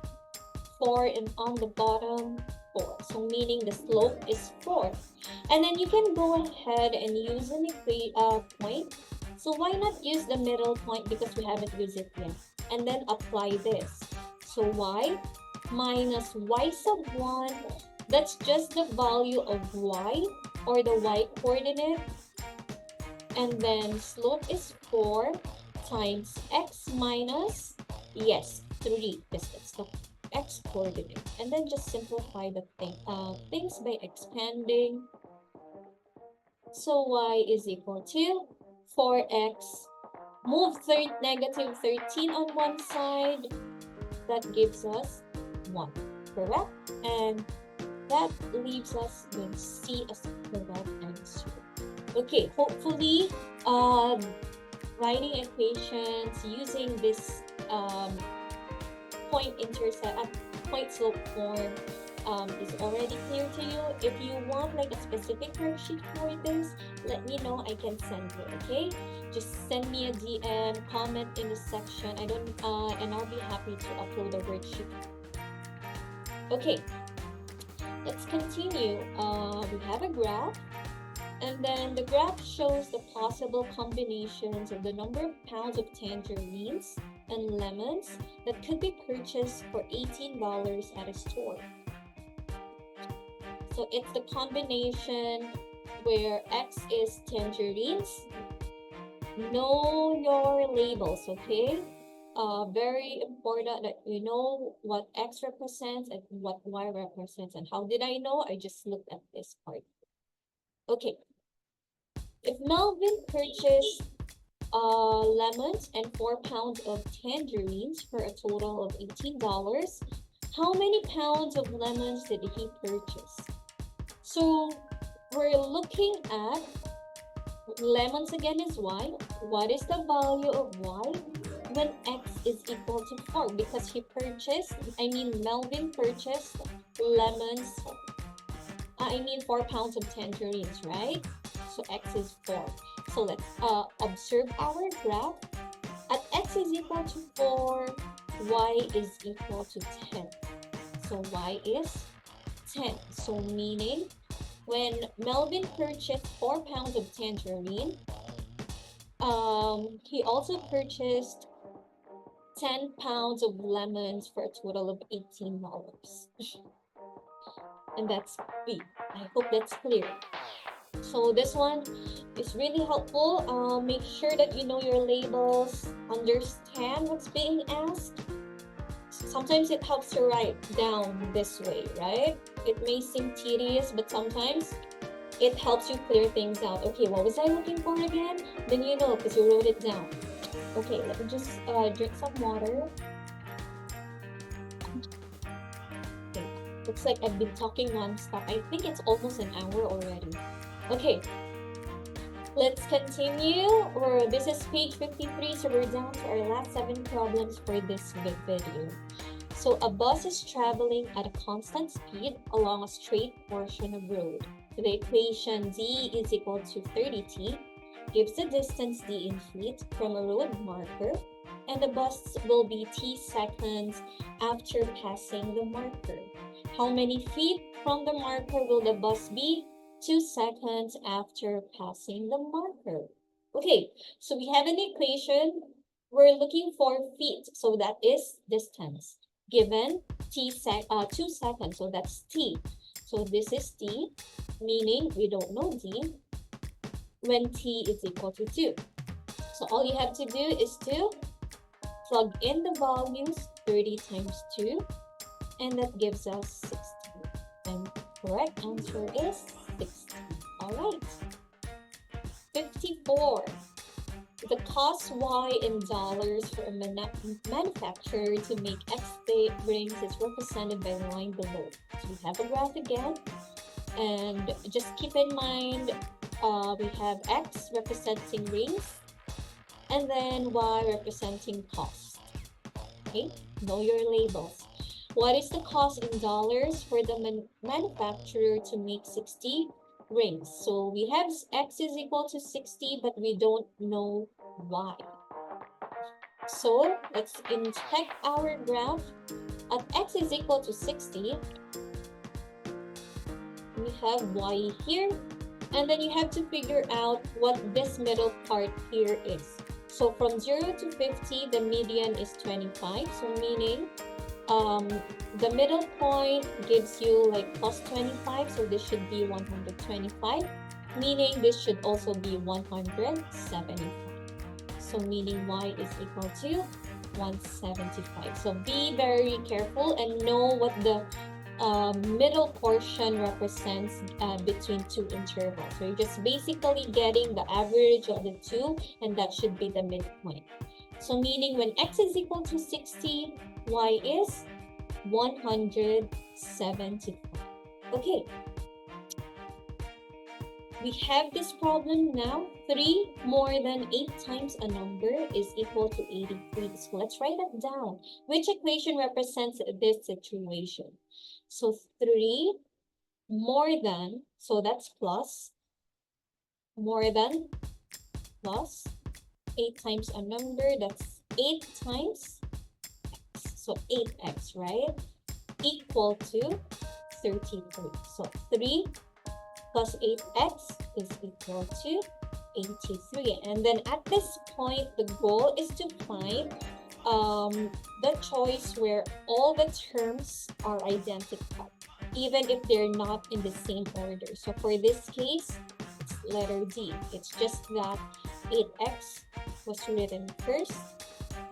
S1: 4, and on the bottom, 4. So meaning the slope is 4. And then you can go ahead and use an point. So why not use the middle point, because we haven't used it yet. And then apply this. So y minus y sub 1, that's just the value of y, or the y coordinate. And then slope is 4 times x minus, yes, 3, because that's the x coordinate. And then just simplify the things by expanding. So y is equal to 4x, move negative 13 on one side, that gives us 1, correct? And that leaves us with C as the correct answer. Okay, hopefully writing equations using this point slope form is already clear to you. If you want like a specific worksheet for this, let me know. I can send you. Okay, just send me a DM, comment in the section. And I'll be happy to upload a worksheet. Okay, let's continue. We have a graph. And then the graph shows the possible combinations of the number of pounds of tangerines and lemons that could be purchased for $18 at a store. So it's the combination where X is tangerines. Know your labels, okay? Very important that you know what X represents and what Y represents. And how did I know? I just looked at this part. Okay. If Melvin purchased lemons and 4 pounds of tangerines for a total of $18, how many pounds of lemons did he purchase? So we're looking at lemons again is Y. What is the value of Y when X is equal to 4? Because Melvin purchased lemons, 4 pounds of tangerines, right? So X is 4. So let's observe our graph. At X is equal to 4, Y is equal to 10. So Y is 10. So meaning when Melvin purchased 4 pounds of tangerine, he also purchased 10 pounds of lemons for a total of $18. And that's B. I hope that's clear. So this one is really helpful. Make sure that you know your labels, understand what's being asked. Sometimes it helps to write down this way, right? It may seem tedious, but sometimes it helps you clear things out. Okay, what was I looking for again? Then you know because you wrote it down. Okay, let me just drink some water. Okay, looks like I've been talking non-stop. I think it's almost an hour already. Okay, let's continue. This is page 53, so we're down to our last 7 problems for this video. So a bus is traveling at a constant speed along a straight portion of road. The equation d is equal to 30t gives the distance d in feet from a road marker, and the bus will be t seconds after passing the marker. How many feet from the marker will the bus be 2 seconds after passing the marker? Okay, so we have an equation. We're looking for feet, so that is distance. Given 2 seconds, so that's t. So this is t, meaning we don't know d when t is equal to 2. So all you have to do is to plug in the values, 30 times 2, and that gives us 60. And the correct answer is 60. All right. 54. The cost Y in dollars for a manufacturer to make X rings is represented by the line below. So we have a graph again, and just keep in mind we have X representing rings and then Y representing cost. Okay, know your labels. What is the cost in dollars for the manufacturer to make 60 rings? So we have X is equal to 60, but we don't know Y. So let's inspect our graph. At X is equal to 60, we have Y here, and then you have to figure out what this middle part here is. So from 0 to 50, the median is 25, so meaning the middle point gives you like plus 25, so this should be 125, meaning this should also be 175. So meaning Y is equal to 175. So be very careful and know what the middle portion represents between 2 intervals. So you're just basically getting the average of the 2, and that should be the midpoint. So meaning when X is equal to 60, Y is 175. Okay. We have this problem now. 3 more than 8 times a number is equal to 83. So let's write that down. Which equation represents this situation? So 3 more than, so that's plus, more than, plus 8 times a number, that's 8 times x, so 8x, right? Equal to 33. So 3 plus 8x is equal to 83. And then at this point, the goal is to find the choice where all the terms are identical, even if they're not in the same order. So for this case, it's letter D. It's just that 8x was written first,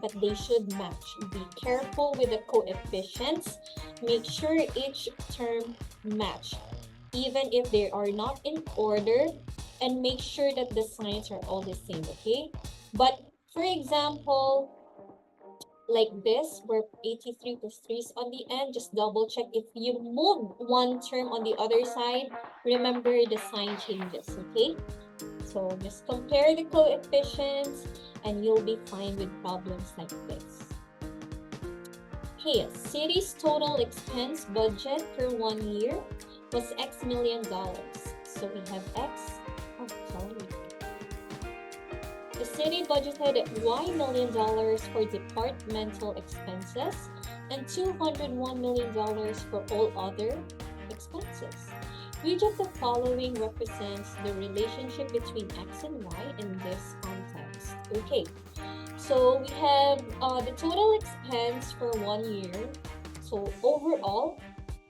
S1: but they should match. Be careful with the coefficients. Make sure each term match, even if they are not in order, and make sure that the signs are all the same, okay? But for example, like this, where 83 plus 3 is on the end, just double check. If you move one term on the other side, remember the sign changes, okay? So just compare the coefficients and you'll be fine with problems like this. Okay, city's total expense budget for 1 year was X million dollars. So we have X, The city budgeted Y million dollars for departmental expenses and $201 million for all other expenses. Which of the following represents the relationship between X and Y in this context? Okay, so we have the total expense for 1 year. So overall,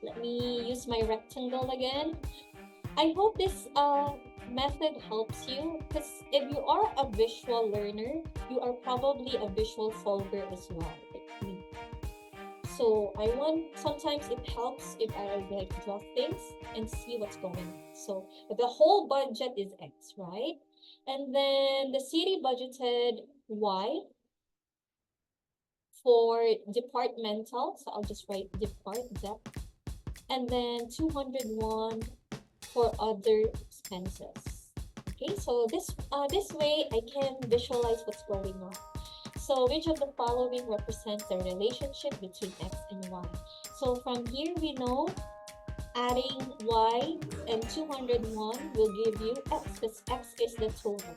S1: let me use my rectangle again. I hope this method helps you, because if you are a visual learner, you are probably a visual solver as well, like me. So sometimes it helps if I like draw things and see what's going on. So the whole budget is X, right? And then the city budgeted Y for departmental, so I'll just write dep, and then 201 for other expenses. Okay, so this way I can visualize what's going on. So which of the following represents the relationship between X and Y? So from here we know adding Y and 201 will give you X, because X is the total,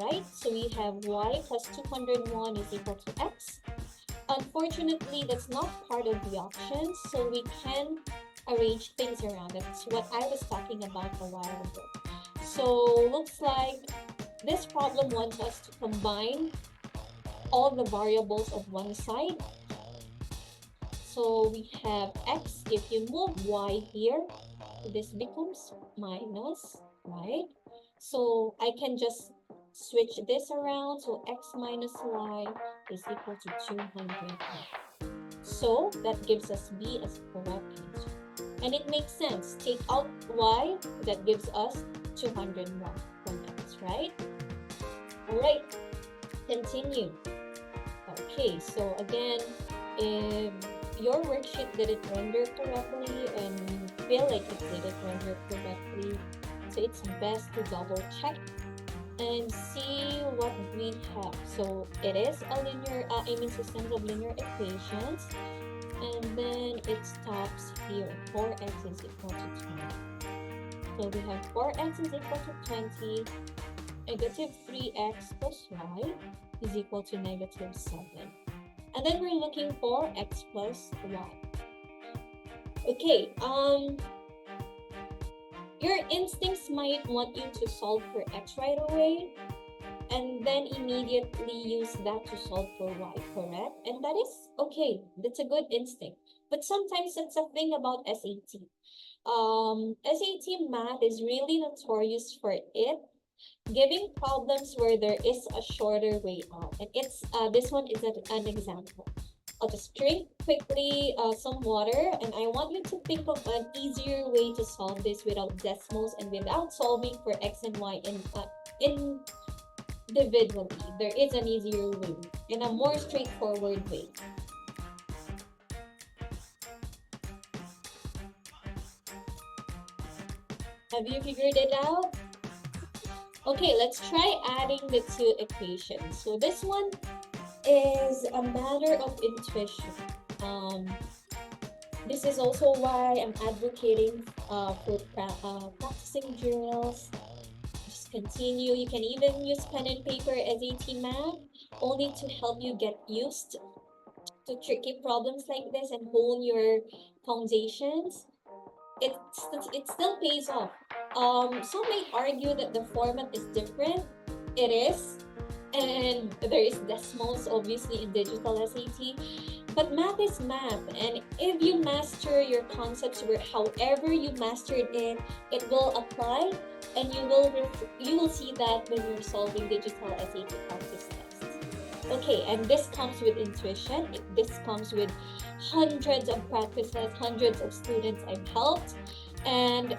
S1: right? So we have Y plus 201 is equal to X. Unfortunately, that's not part of the options, so we can arrange things around. That's what I was talking about a while ago. So looks like this problem wants us to combine all the variables of one side. So we have X. If you move Y here, this becomes minus, right? So I can just switch this around. So X minus Y is equal to 200. So that gives us B as correct answer. And it makes sense. Take out Y, that gives us 201 from X, right? All right, continue. Okay, so again, if your worksheet didn't render correctly and you feel like it didn't render correctly, so it's best to double check and see what we have. So it is a linear, systems of linear equations. And then it stops here. 4x is equal to 20. So we have 4x is equal to 20. Negative 3x plus y is equal to negative 7. And then we're looking for x plus y. Okay, your instincts might want you to solve for x right away, and then immediately use that to solve for y, correct? And that is okay. That's a good instinct. But sometimes it's a thing about SAT. SAT math is really notorious for it giving problems where there is a shorter way out. And it's this one is an example. I'll just drink quickly some water, and I want you to think of an easier way to solve this without Desmos and without solving for x and y individually. There is an easier way and a more straightforward way. Have you figured it out? Okay, let's try adding the two equations. So this one is a matter of intuition. This is also why I'm advocating for practicing journals. Just continue. You can even use pen and paper as SAT math, only to help you get used to tricky problems like this and hone your foundations. It still pays off. Some might argue that the format is different. It is, and there is Desmos obviously in digital SAT. But math is math, and if you master your concepts where however you mastered it will apply, and you will see that when you're solving digital SAT practice tests. Okay, and this comes with intuition. This comes with hundreds of practices, hundreds of students I've helped, and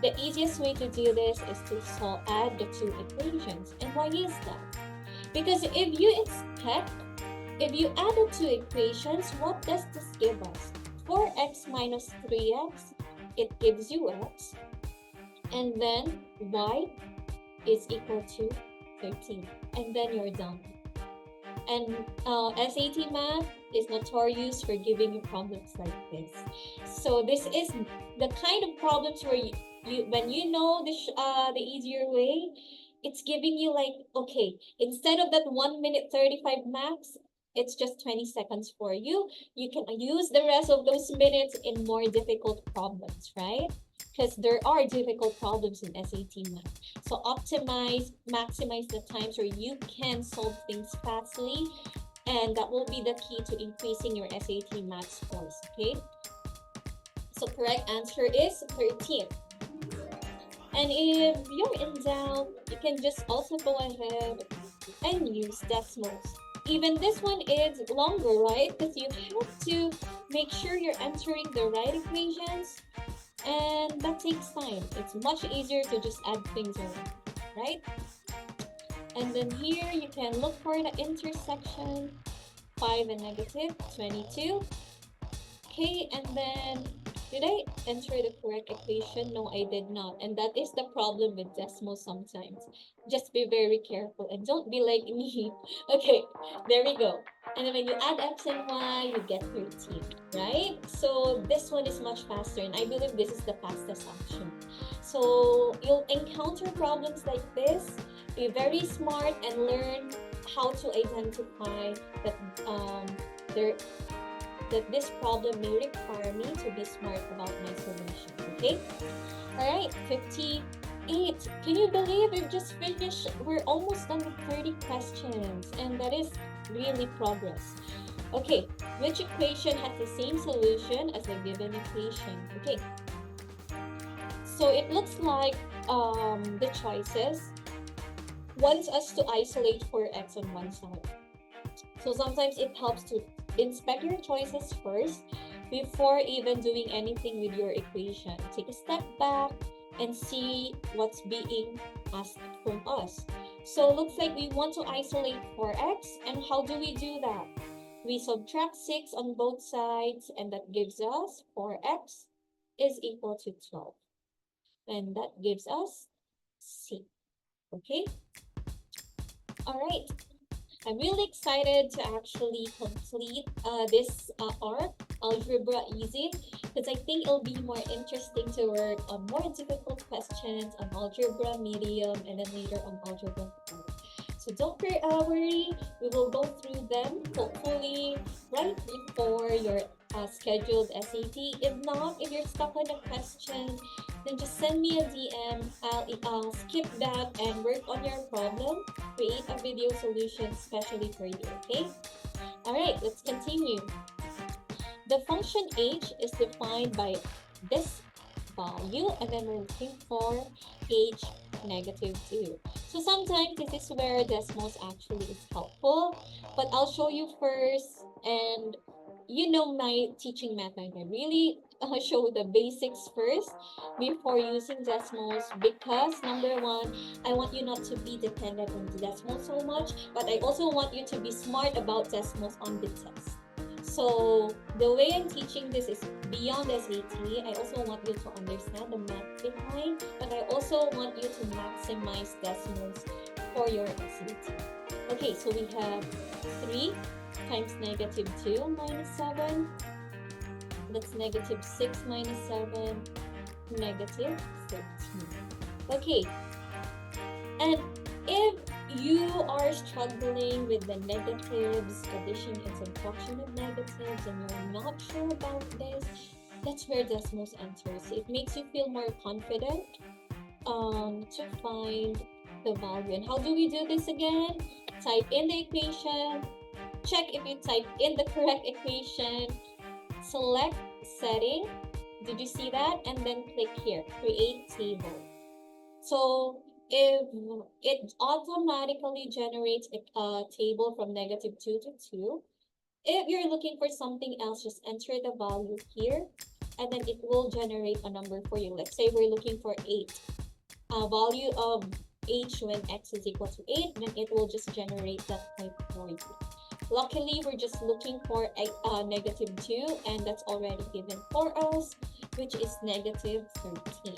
S1: the easiest way to do this is to add the two equations. And why is that? Because if you add the two equations, what does this give us? 4x minus 3x, it gives you x, and then y is equal to 13, and then you're done. And SAT math is notorious for giving you problems like this. So this is the kind of problems where when you know the easier way, it's giving you like, okay, instead of that 1 minute 35 max, it's just 20 seconds for you. You can use the rest of those minutes in more difficult problems, right? Because there are difficult problems in SAT math. So maximize the times where you can solve things fastly, and that will be the key to increasing your SAT math scores, okay? So correct answer is 13. And if you're in doubt, you can just also go ahead and use Desmos. Even this one is longer, right? Because you have to make sure you're answering the right equations, and that takes time. It's much easier to just add things around, right? And then here you can look for the intersection, 5 and negative 22. Okay, and then did I enter the correct equation? No, I did not. And that is the problem with Desmos sometimes. Just be very careful and don't be like me. Okay, there we go. And then when you add x and y, you get 13, right? So this one is much faster, and I believe this is the fastest option. So you'll encounter problems like this. Be very smart and learn how to identify that there that this problem may require me to be smart about my solution, okay? All right, 58. Can you believe we've just finished? We're almost done with 30 questions, and that is really progress. Okay, which equation has the same solution as a given equation? Okay, so it looks like the choices wants us to isolate 4x on one side. So sometimes it helps to inspect your choices first before even doing anything with your equation. Take a step back and see what's being asked from us. So looks like we want to isolate 4x, and how do we do that? We subtract 6 on both sides, and that gives us 4x is equal to 12. And that gives us C. Okay? All right. I'm really excited to actually complete this arc, Algebra Easy, because I think it'll be more interesting to work on more difficult questions on Algebra Medium and then later on Algebra 4. So don't worry, we will go through them hopefully right before your scheduled SAT. If not, if you're stuck on a question, then just send me a DM. I'll skip that and work on your problem, create a video solution especially for you, okay? All right, let's continue. The function h is defined by this value, and then we're looking for h negative 2. So sometimes this is where Desmos actually is helpful, but I'll show you first, and you know my teaching method. I really show the basics first before using Desmos, because number one, I want you not to be dependent on Desmos so much, but I also want you to be smart about Desmos on the test. So the way I'm teaching this is beyond SAT. I also want you to understand the math behind, but I also want you to maximize Desmos for your SAT. Okay, so we have 3 times negative 2 minus 7. That's negative 6 minus 7, negative 13. Okay, and if you are struggling with the negatives, addition and subtraction of negatives, and you're not sure about this, that's where Desmos enters. It makes you feel more confident to find the value. And how do we do this again? Type in the equation, check if you type in the correct equation, select setting, did you see that? And then click here, create table. So if it automatically generates a table from negative 2 to 2, if you're looking for something else, just enter the value here, and then it will generate a number for you. Let's say we're looking for 8. A value of h when x is equal to 8, then it will just generate that type for you. Luckily, we're just looking for a negative 2, and that's already given for us, which is negative 13.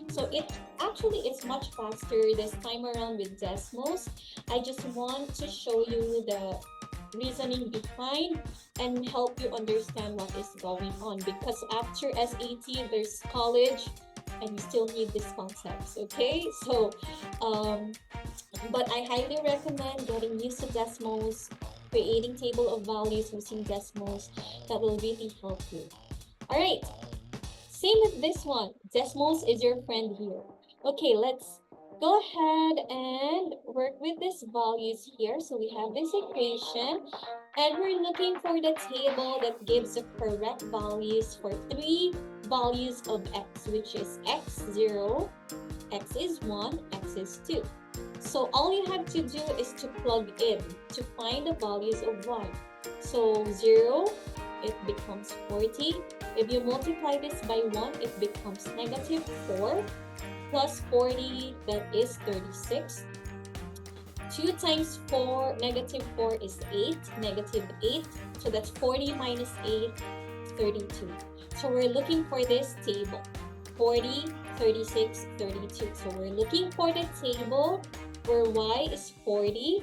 S1: So it actually is much faster this time around with Desmos. I just want to show you the reasoning behind and help you understand what is going on, because after SAT there's college and you still need these concepts. Okay, so but I highly recommend getting used to Desmos, creating table of values using Desmos. That will really help you. All right, same with this one. Desmos is your friend here. Okay, let's go ahead and work with these values here. So we have this equation, and we're looking for the table that gives the correct values for 3 values of x, which is x0, x is 1, x is 2. So all you have to do is to plug in to find the values of y. So 0, it becomes 40. If you multiply this by 1, it becomes negative 4 plus 40, that is 36. 2 times 4, negative 4 is 8, negative 8. So that's 40 minus 8, 32. So we're looking for this table, 40, 36, 32. So we're looking for the table where y is 40,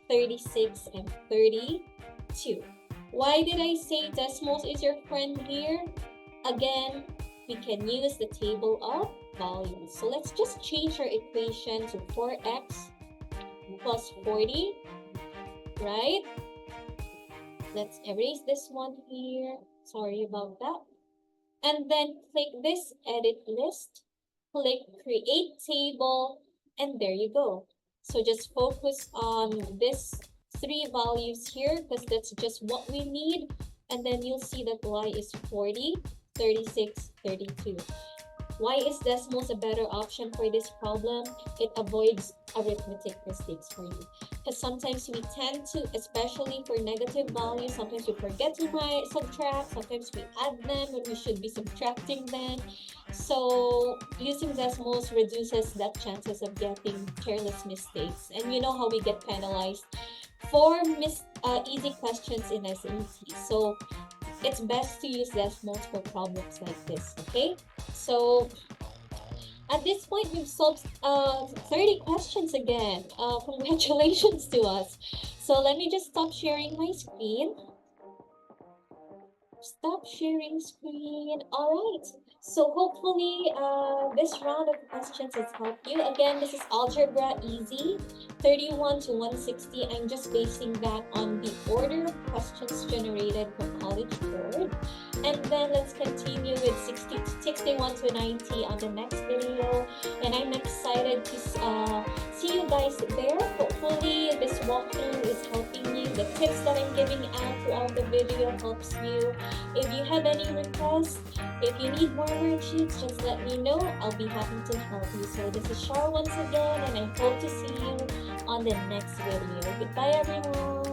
S1: 36, and 32. Why did I say Desmos is your friend here? Again, we can use the table of values. So let's just change our equation to 4x plus 40, right? Let's erase this one here. Sorry about that. And then click this edit list, click create table, and there you go. So just focus on this 3 values here because that's just what we need. And then you'll see that y is 40, 36, 32. Why is Desmos a better option for this problem? It avoids arithmetic mistakes for you. Because sometimes we tend to, especially for negative values, sometimes we forget to subtract, sometimes we add them when we should be subtracting them. So using Desmos reduces that chances of getting careless mistakes. And you know how we get penalized for easy questions in SAT. So it's best to use Desmos for problems like this, okay? So at this point, we've solved 30 questions again. Congratulations to us. So let me just stop sharing my screen. Stop sharing screen. All right. So hopefully this round of questions has helped you. Again, this is Algebra Easy, 31 to 160. I'm just basing that on the order of questions generated from College Board. And then let's continue with 61 to 90 on the next video. And I'm excited to see you guys there. Hopefully this walkthrough is helping you. The tips that I'm giving out throughout the video helps you. If you have any requests, if you need more worksheets, just let me know. I'll be happy to help you. So this is Char once again, and I hope to see you on the next video. Goodbye, everyone.